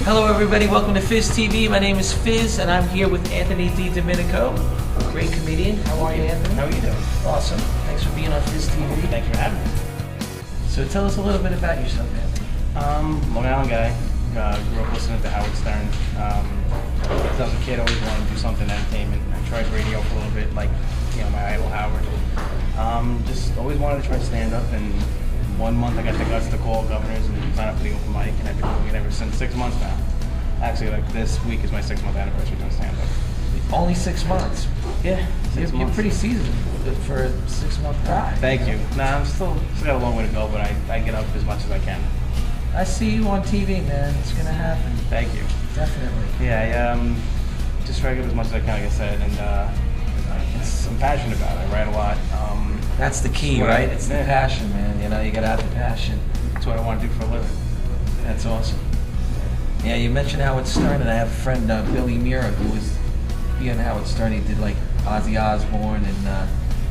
Hello everybody, welcome to fiZTV. My name is Fiz and I'm here with Anthony DiDominico, great comedian. How are you, Anthony? How are you doing? Awesome. Thanks for being on fiZTV. Thanks for having me. So tell us a little bit about yourself, Anthony. Long Island guy. Grew up listening to Howard Stern. Since I was a kid, I always wanted to do something entertainment. I tried radio for a little bit, like my idol Howard. Just always wanted to try to stand up, and 1 month I got the guts to call governors and sign up for the open mic, and I've been doing it ever since. 6 months now. Actually, like this week is my 6-month anniversary doing stand up. Only 6 months. Yeah, You're pretty seasoned for a 6-month guy. Thank you. Nah, I'm still got a long way to go, but I get up as much as I can. I see you on TV, man. It's gonna happen. Thank you. Definitely. Yeah, I just try to get as much as I can, like I said, and I'm passionate about it. I write a lot. That's the key, right? It's the passion, man. You gotta have the passion. That's what I want to do for a living. That's awesome. Yeah, you mentioned Howard Stern, and I have a friend, Billy Mira, who was being Howard Stern. He did like Ozzy Osbourne, and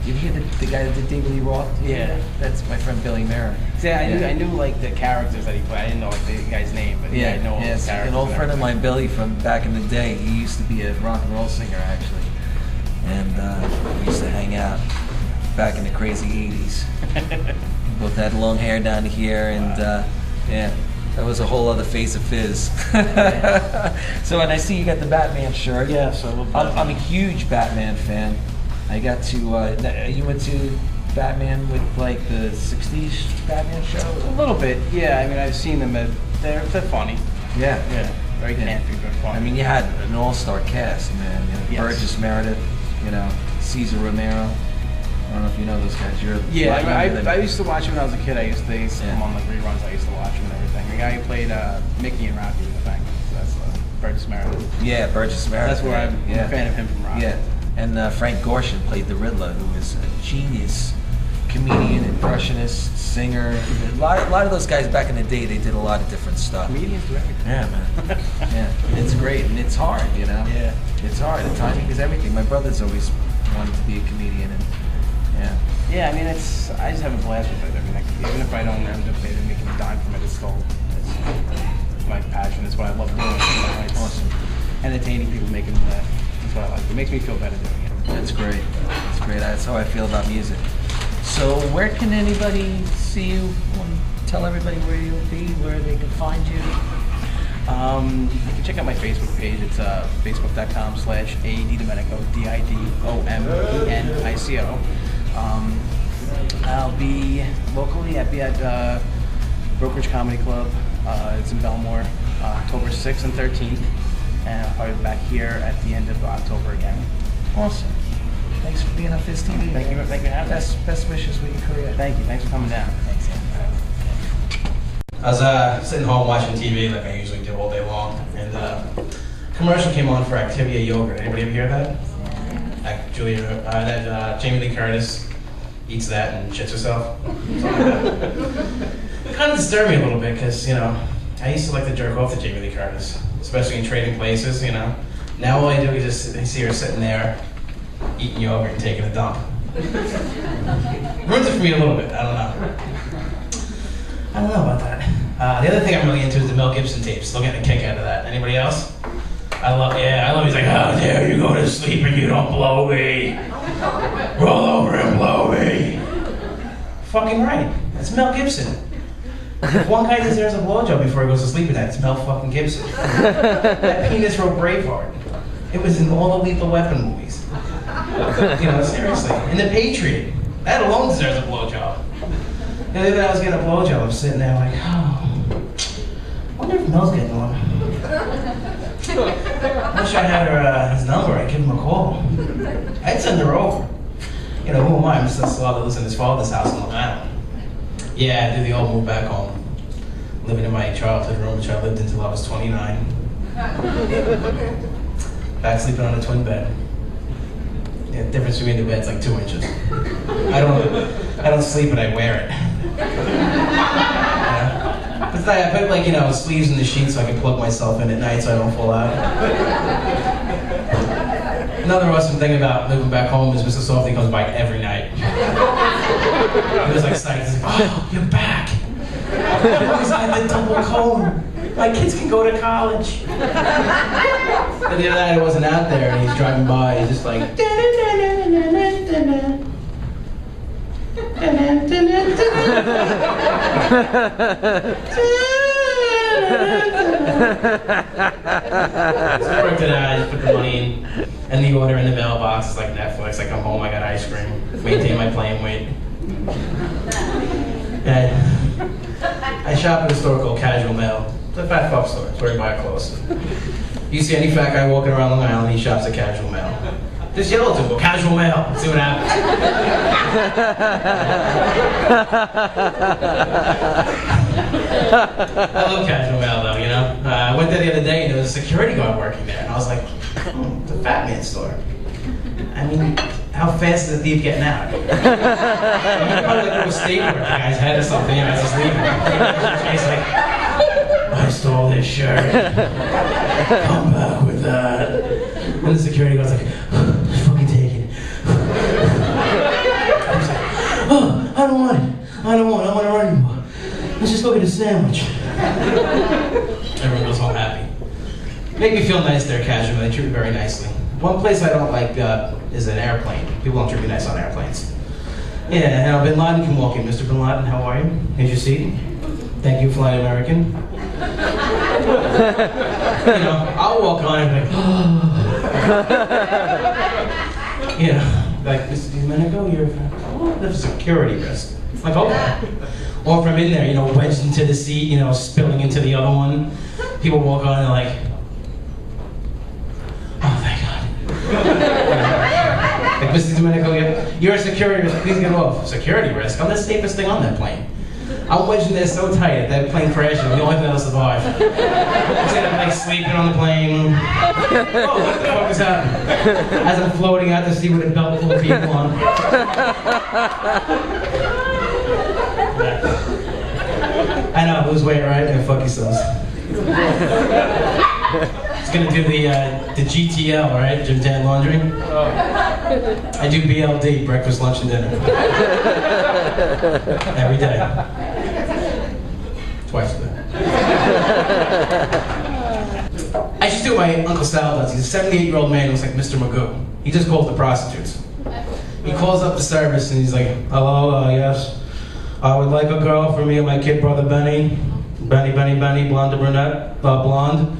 did you hear the guy that did David Lee Roth? Yeah. That's my friend Billy Mira. See, I knew like the characters that he played. I didn't know like the guy's name, but I know all the characters. An old friend of mine, Billy, from back in the day. He used to be a rock and roll singer, actually, and we used to hang out back in the crazy '80s. Both had long hair down here, and yeah, that was a whole other face of Fiz. So, and I see you got the Batman shirt. Yeah, so I'm a huge Batman fan. I got to. You went to Batman with like the '60s Batman show? A little bit, yeah. I mean, I've seen them. They're funny. Yeah. Very campy, very funny. I mean, you had an all-star cast, man. Yes. Burgess Meredith, Cesar Romero. I don't know if you know those guys. You're I used to watch him when I was a kid. I used to come on like reruns. I used to watch him and everything. The guy who played Mickey and Rocky in the thing. So that's Burgess Meredith. Yeah, Burgess Meredith. That's where I'm a fan of him from Rocky. Yeah, and Frank Gorshin played the Riddler, who is a genius comedian, impressionist, singer. A lot of those guys back in the day, they did a lot of different stuff. Comedians do everything. Yeah, man. Yeah, it's great, and it's hard, Yeah. It's hard. The timing is everything. My brother's always wanted to be a comedian, and yeah, I mean, I just have a blast with it. I mean, even if I don't end up making a dime from it, it's my passion. It's what I love doing. It's awesome. Entertaining people, making them laugh. That's what I like. It makes me feel better doing it. That's great. That's great. That's how I feel about music. So where can anybody see you? Tell everybody where you'll be, where they can find you. You can check out my Facebook page. It's facebook.com/ADiDomenico, DiDomenico. I'll be locally. I'll be at Brokerage Comedy Club. It's in Belmore, October 6th and 13th. And I'll probably be back here at the end of October again. Awesome. Thanks for being on fiZTV. Thank you for having me. Best wishes with your career. Thank you. Thanks for coming down. Thanks, I was sitting home watching TV like I usually do all day long, and commercial came on for Activia yogurt. Anybody ever hear that? Jamie Lee Curtis eats that and shits herself. Something like that. It kind of disturbed me a little bit because I used to like to jerk off to Jamie Lee Curtis, especially in trading places. Now all I do is just see her sitting there eating yogurt and taking a dump. Ruins it for me a little bit. I don't know about that. The other thing I'm really into is the Mel Gibson tapes. Still getting a kick out of that. Anybody else? I love. He's like, how dare you go to sleep and you don't blow me? Roll over and blow me. Fucking right. That's Mel Gibson. If one guy deserves a blowjob before he goes to sleep at night, it's Mel fucking Gibson. That penis wrote Braveheart. It was in all the Lethal Weapon movies. Seriously. In The Patriot. That alone deserves a blowjob. The other day I was getting a blowjob, I'm sitting there like, I wonder if Mel's getting one. I wish I had his number, I'd give him a call. I'd send her over. Who am I? I'm still allowed to live in his father's house in Long Island. Yeah, I did the old move back home. Living in my childhood room, which I lived until I was 29. Back sleeping on a twin bed. Yeah, the difference between the bed's like 2 inches. I don't sleep, but I wear it. But I put sleeves in the sheets so I can plug myself in at night so I don't fall out. Another awesome thing about living back home is Mr. Softy comes by every night. He was like psyched. He's like, oh, you're back. He's got the double comb. My kids can go to college. And the other night I wasn't out there, and he's driving by, he's just like. So I worked it out, I just put the money in the order in the mailbox. It's like Netflix. I come home, I got ice cream, maintain my playing weight. And I shop at a store called Casual Mail. It's a fat fuck store. It's where you buy clothes. You see any fat guy walking around Long Island, he shops at Casual Mail. Just yell at him, go Casual Mail, see what happens. I love Casual Mail though, you know? I went there the other day and there was a security guard working there, and I was like, it's a fat man store. I mean, how fast is the thief getting out? Probably like a stapler in the guy's head or something, and I was just leaving. He's like, I stole this shirt. Come back with that. And the security guard's like, just fucking take it. I was like, oh, I don't want it. I don't want to run anymore. Let's just go get a sandwich. Everyone goes home happy. Make me feel nice there, Casual. They treat me very nicely. One place I don't like is an airplane. People don't treat me nice on airplanes. Yeah, now Bin Laden can walk in. Mr. Bin Laden, how are you? Here's your seat. Thank you, Flight American. You know, I'll walk on and be like, oh. You know, like, Mr. DiDominico, there's a security risk. Like, okay. Or if I'm in there, you know, wedged into the seat, you know, spilling into the other one. People walk on and they're like, oh, thank God. Like, Mr. DiDominico, you're a security risk, please get off. Security risk? I'm the safest thing on that plane. I'm wedged in there so tight that that plane crashing, I'm the only thing that'll survive. I'm like sleeping on the plane. Oh, what the fuck is happening? As I'm floating out to sea with a belt full of people on. I know, lose weight, right? Yeah, fuck yourselves. It's gonna do the GTL, right? Gym Tan Laundry. I do BLD, breakfast, lunch, and dinner. Every day. Twice a day. I just do what my Uncle Sal does. He's a 78-year-old man who looks like Mr. Magoo. He just calls the prostitutes. He calls up the service and he's like, hello, yes. I would like a girl for me and my kid brother Benny. Benny, blonde or brunette? Blonde.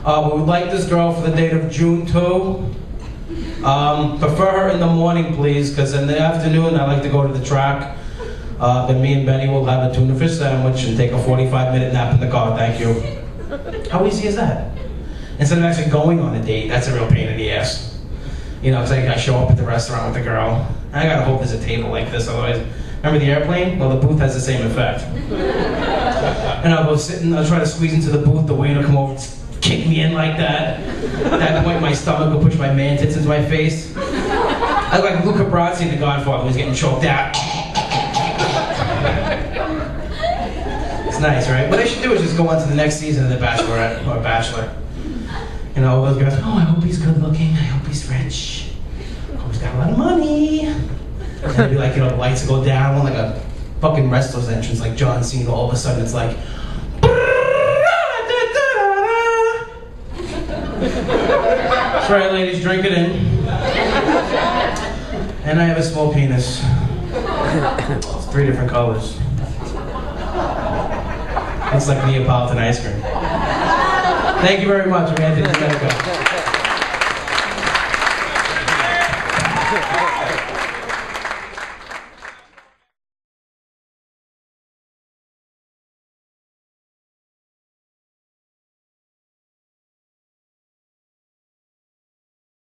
We would like this girl for the date of June 2. Prefer her in the morning, please, because in the afternoon I like to go to the track. Then me and Benny will have a tuna fish sandwich and take a 45-minute nap in the car, thank you. How easy is that? Instead of actually going on a date, that's a real pain in the ass. You know, it's like I show up at the restaurant with the girl, and I gotta hope there's a table like this, otherwise, remember the airplane? Well, the booth has the same effect. And I'll go sit and I'll try to squeeze into the booth, the waiter will come over, kick me in like that. At that point, my stomach will push my man tits into my face. I look like Luca Brasi in The Godfather, who's getting choked out. It's nice, right? What I should do is just go on to the next season of The Bachelorette, or Bachelor. You know, all those guys, oh, I hope he's good looking, I hope he's rich, I hope he's got a lot of money. And it'd be like, you know, the lights will go down, like a fucking wrestler's entrance, like John Cena, all of a sudden it's like, that's right, ladies, drink it in. And I have a small penis. It's 3 different colors. It's like Neapolitan ice cream. Thank you very much, I'm Anthony DiDominico.